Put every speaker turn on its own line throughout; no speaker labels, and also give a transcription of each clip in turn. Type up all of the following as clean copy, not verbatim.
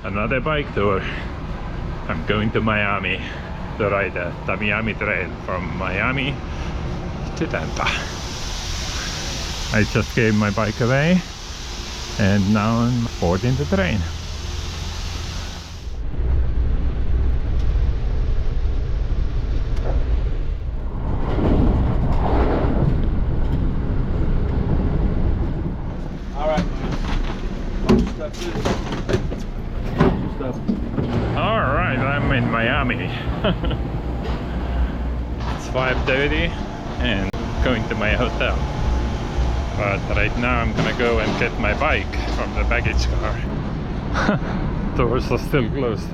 another bike tour. I'm going to Miami to ride the Tamiami Trail from Miami to Tampa. I just gave my bike away and now I'm boarding the train. Alright, I'm in Miami. It's 5:30 and going to my hotel. But right now I'm gonna go and get my bike from the baggage car. Doors are still closed.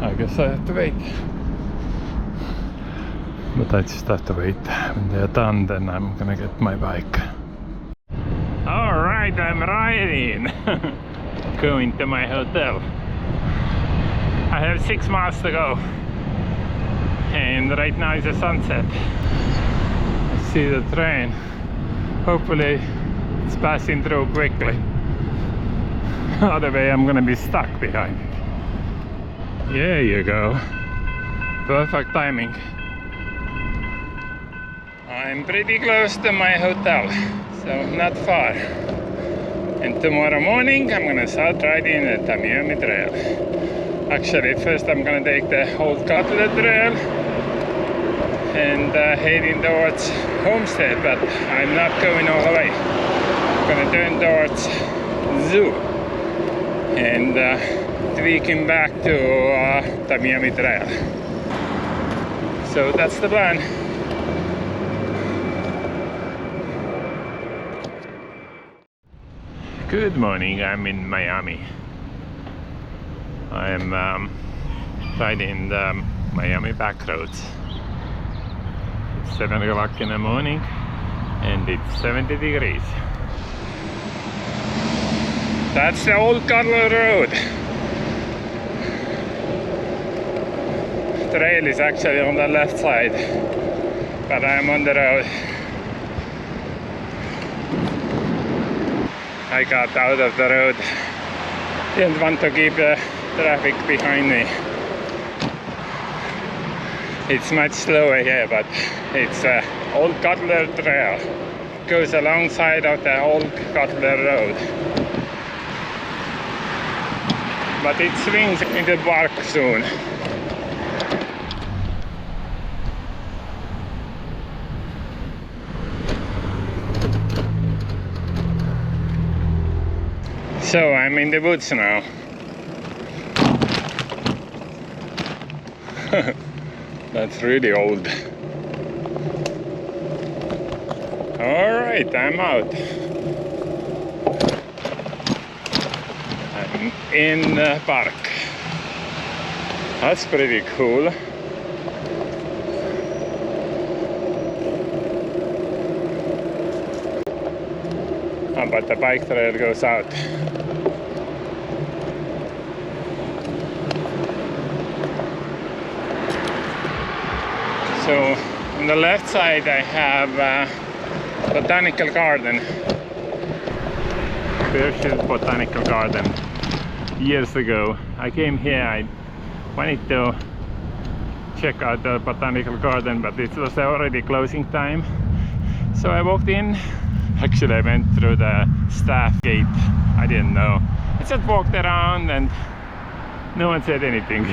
I guess I have to wait. But I just have to wait. When they're done, then I'm gonna get my bike. Alright, I'm riding. Going to my hotel. I have 6 miles to go. And right now is a sunset. I see the train. Hopefully it's passing through quickly. Other way I'm gonna be stuck behind it. There you go. Perfect timing. I'm pretty close to my hotel, so not far. And tomorrow morning I'm gonna start riding the Tamiami Trail. Actually, first I'm gonna take the Old Cutler Trail and heading towards Homestead, but I'm not going all the way. I'm gonna turn towards Zoo and tweaking back to Tamiami Trail. So that's the plan. Good morning, I'm in Miami. I'm riding the Miami Backroads. It's 7 o'clock in the morning and it's 70 degrees. That's the Old Cutler Road. The trail is actually on the left side, but I'm on the road. I got out of the road. Didn't want to keep the traffic behind me. It's much slower here, but it's Old Cutler Trail. Goes alongside of the Old Cutler Road. But it swings into park soon. So I'm in the woods now. That's really old. Alright, I'm out. I'm in the park. That's pretty cool. Oh, but the bike trail goes out. So on the left side I have botanical garden. Berkshire Botanical Garden. Years ago I came here, I wanted to check out the botanical garden, but it was already closing time. So I walked in. Actually I went through the staff gate. I didn't know. I just walked around and no one said anything.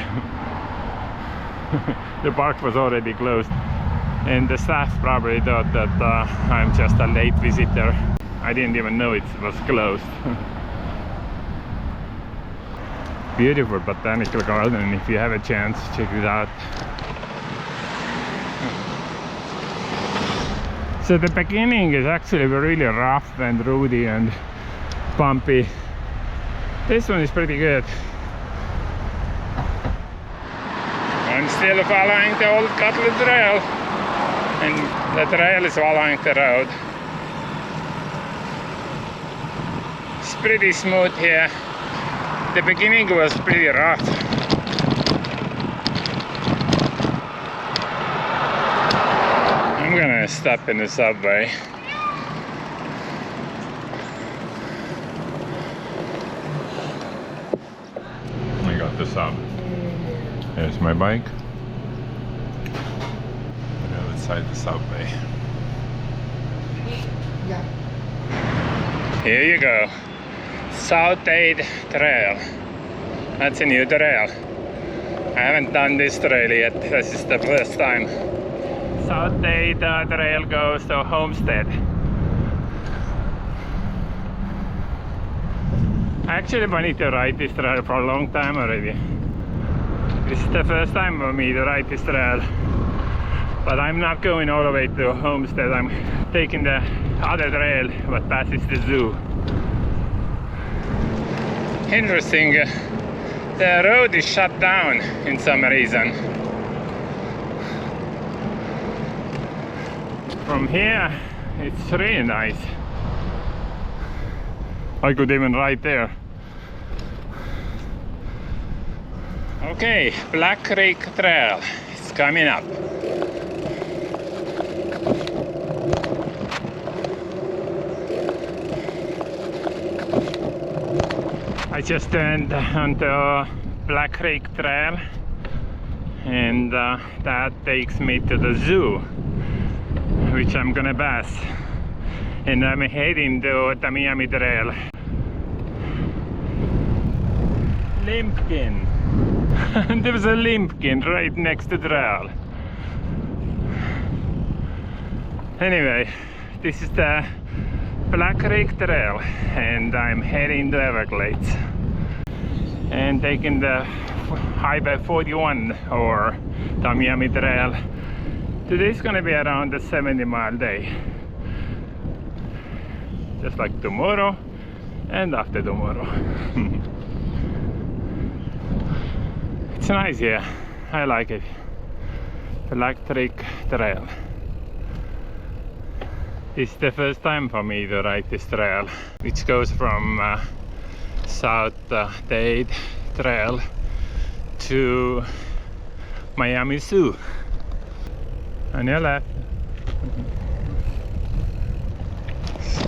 The park was already closed and the staff probably thought that I'm just a late visitor. I didn't even know it was closed. Beautiful botanical garden. If you have a chance, check it out. So the beginning is actually really rough and rooty and bumpy. This one is pretty good. I'm still following the Old Cutler Trail, and the trail is following the road. It's pretty smooth here. The beginning was pretty rough. I'm gonna stop in the subway. sub. There's my bike. We're outside the subway. Here you go. CATEYE Trail. That's a new trail. I haven't done this trail yet. This is the first time. CATEYE Trail goes to Homestead. I actually wanted to ride this trail for a long time already. This is the first time for me to ride this trail. But I'm not going all the way to Homestead. I'm taking the other trail that passes the zoo. Interesting, the road is shut down in some reason. From here, it's really nice. I could even ride there. Okay, Black Creek Trail is coming up. I just turned onto Black Creek Trail, and that takes me to the zoo, which I'm gonna pass. And I'm heading to Tamiami Trail. Limpkin. There's a limpkin right next to the trail. Anyway, this is the Black Creek Trail, and I'm heading to Everglades and taking the Highway 41 or Tamiami Trail. Today's gonna be around a 70-mile day, just like tomorrow and after tomorrow. It's nice here. I like it. Black Creek Trail. This is the first time for me to ride this trail, which goes from CATEYE Trail to Miami Zoo. On your left.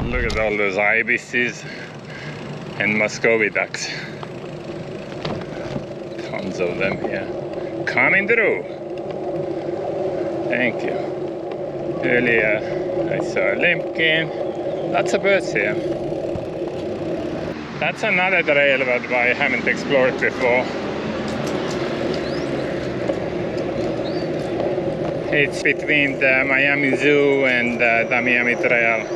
Look at all those ibises and Muscovy ducks. Tons of them here. Coming through. Thank you. Earlier I saw a limpkin. Lots of birds here. That's another trail that I haven't explored before. It's between the Miami Zoo and the Tamiami Trail.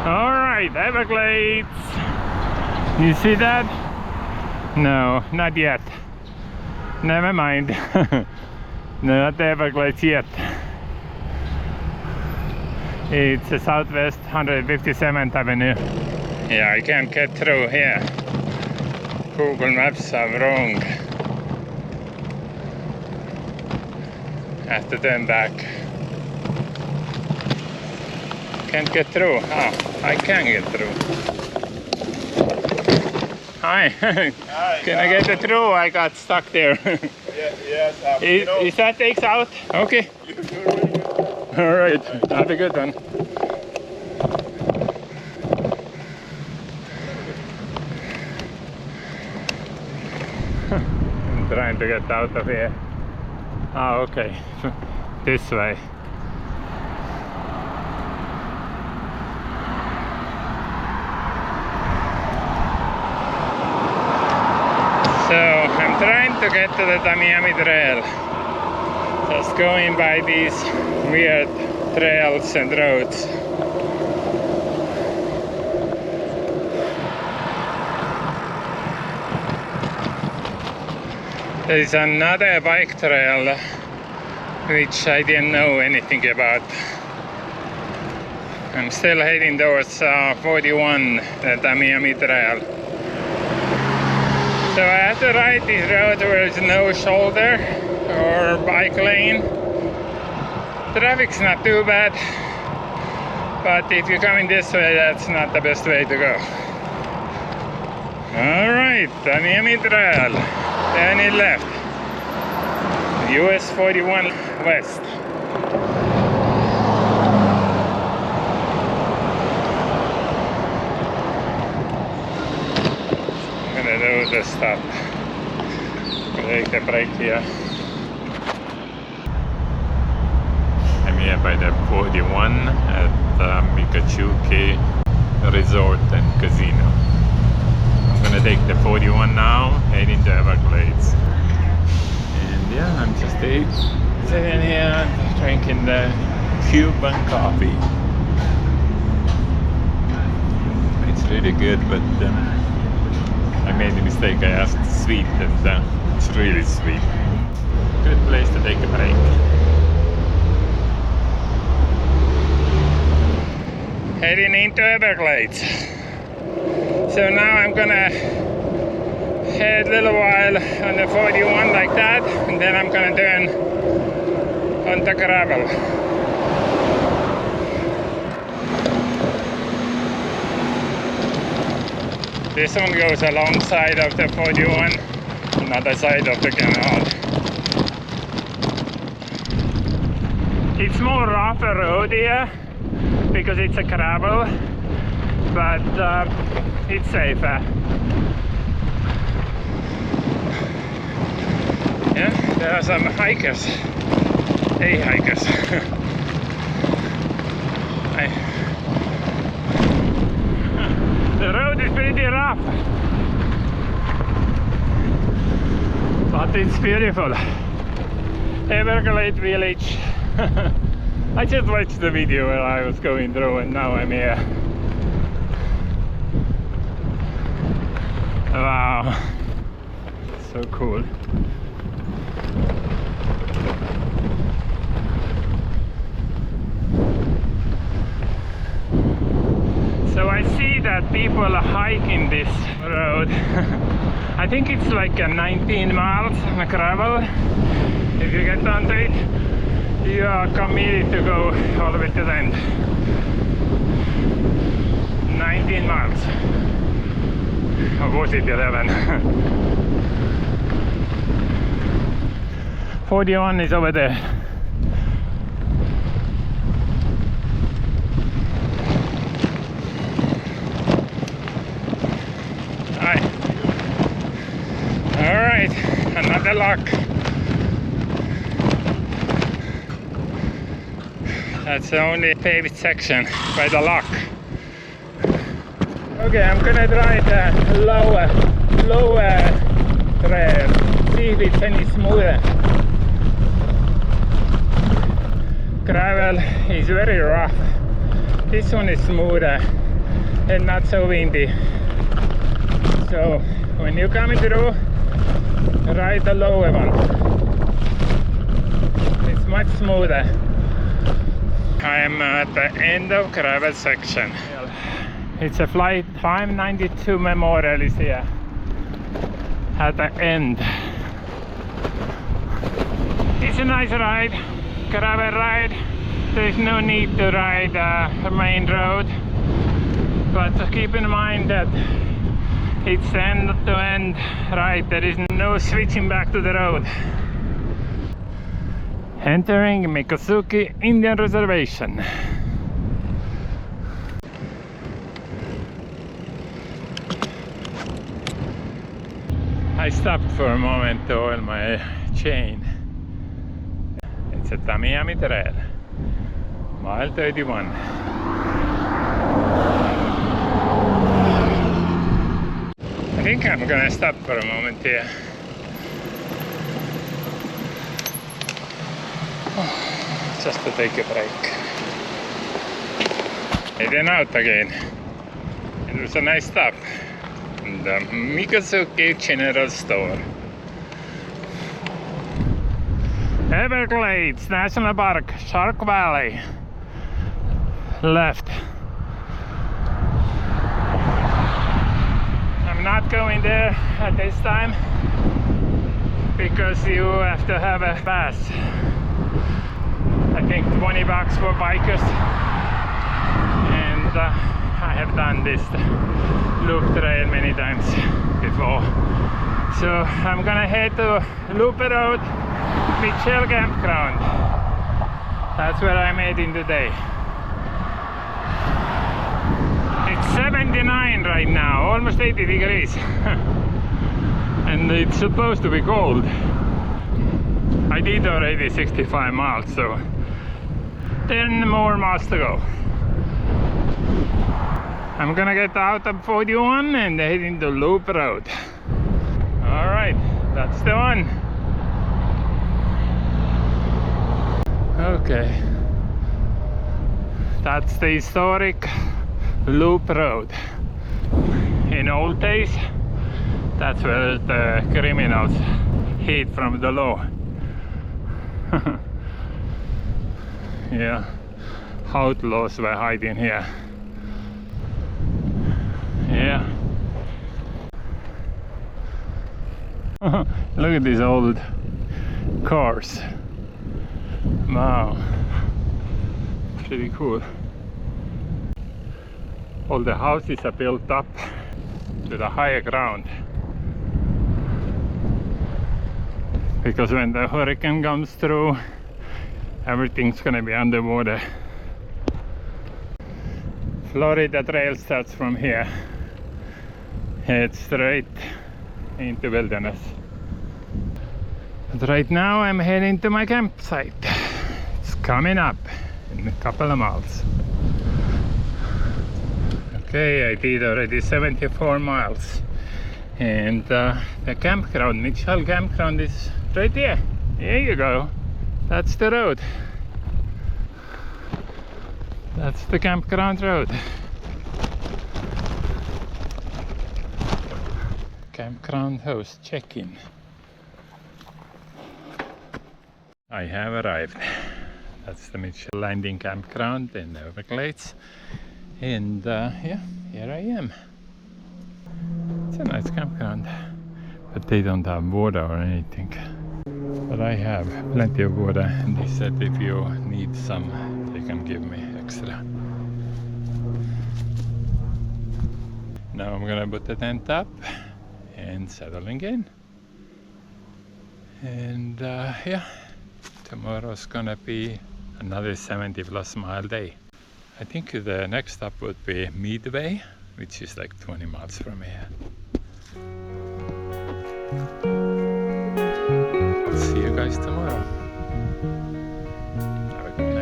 Alright, Everglades. You see that? No, not yet. Never mind. No, not the Everglades yet. It's the Southwest 157th Avenue. Yeah, I can't get through here. Google Maps are wrong. Have to turn back. Can't get through. Oh, I can get through. Hi.
Hi.
Can I get it through? I got stuck there.
Yes.
Is that takes out? Okay.
You're really good.
All right. Have a good one. I'm trying to get out of here. Ah, okay. This way. So I'm trying to get to the Tamiami Trail, just going by these weird trails and roads. There is another bike trail which I didn't know anything about. I'm still heading towards 41, the Tamiami Trail. So I have to ride this road where there's no shoulder or bike lane. Traffic's not too bad, but if you're coming this way, that's not the best way to go. Alright, Tamiami Trail, turning left, US 41 West. rest stop. Take the break here. I'm here by the 41 at Mikachuke Resort and Casino. I'm gonna take the 41 now, heading to Everglades. And yeah, I'm just sitting here drinking the Cuban coffee. It's really good, but I made a mistake. I asked sweet, and it's really sweet. Good place to take a break. Heading into Everglades. So now I'm gonna head a little while on the 41 like that, and then I'm gonna turn on the gravel. This one goes alongside of the 41, another side of the canal. It's more rougher road here because it's a gravel, but it's safer. Yeah, there are some hikers. Hey hikers. The road is pretty rough, but it's beautiful. Everglades village. I just watched the video where I was going through, and now I'm here. Wow, so cool. So I see that people are hiking this road. I think it's like 19 miles on a gravel. If you get onto it, you are committed to go all the way to the end. 19 miles. Or was it 11? 41 is over there. Alright, another lock. That's the only paved section by the lock. Okay, I'm gonna try the lower trail, see if it's any smoother. Gravel is very rough. This one is smoother and not so windy. So when you come through, ride the lower one. It's much smoother. I am at the end of gravel section. It's a flight 592 Memorial is here at the end. It's a nice ride, gravel ride. There is no need to ride the main road, but keep in mind that it's end-to-end ride. There is no switching back to the road. Entering Mikosuki Indian Reservation. I stopped for a moment to oil my chain. It's a Tamiami Trail, mile 31. I think I'm gonna stop for a moment here. Just to take a break. Heading out again. It was a nice stop in the Mikosuki General Store. Everglades National Park, Shark Valley. Left. I'm not going there at this time because you have to have a pass. I think $20 for bikers, and I have done this loop trail many times before. So I'm gonna head to Loop Road, Mitchell Campground. That's where I'm heading today. It's 79 right now, almost 80 degrees. and it's supposed to be cold. I did already 65 miles, so 10 more miles to go. I'm gonna get out of 41 and head into Loop Road. Alright, that's the one. Okay. That's the historic Loop Road. In old days, that's where the criminals hid from the law. Yeah, outlaws were hiding here. Yeah. Look at these old cars. Wow. Pretty cool. All the houses are built up to the higher ground. Because when the hurricane comes through, everything's gonna be underwater. Florida Trail starts from here. Heads straight into wilderness. But right now I'm heading to my campsite. It's coming up in a couple of miles. Okay, I did already 74 miles. And the campground, Mitchell Campground, is right there. There you go. That's the road. That's the campground road. Campground host check-in. I have arrived. That's the Mitchell Landing Campground in the Everglades. And yeah, here I am. It's a nice campground. But they don't have water or anything. But I have plenty of water, and they said if you need some, they can give me extra. Now I'm gonna put the tent up and settling in. And yeah, tomorrow's gonna be another 70+ mile day. I think the next stop would be Midway, which is like 20 miles from here. I'll see you guys tomorrow. Have a good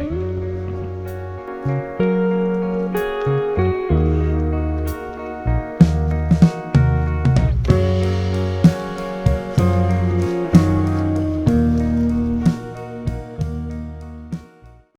night.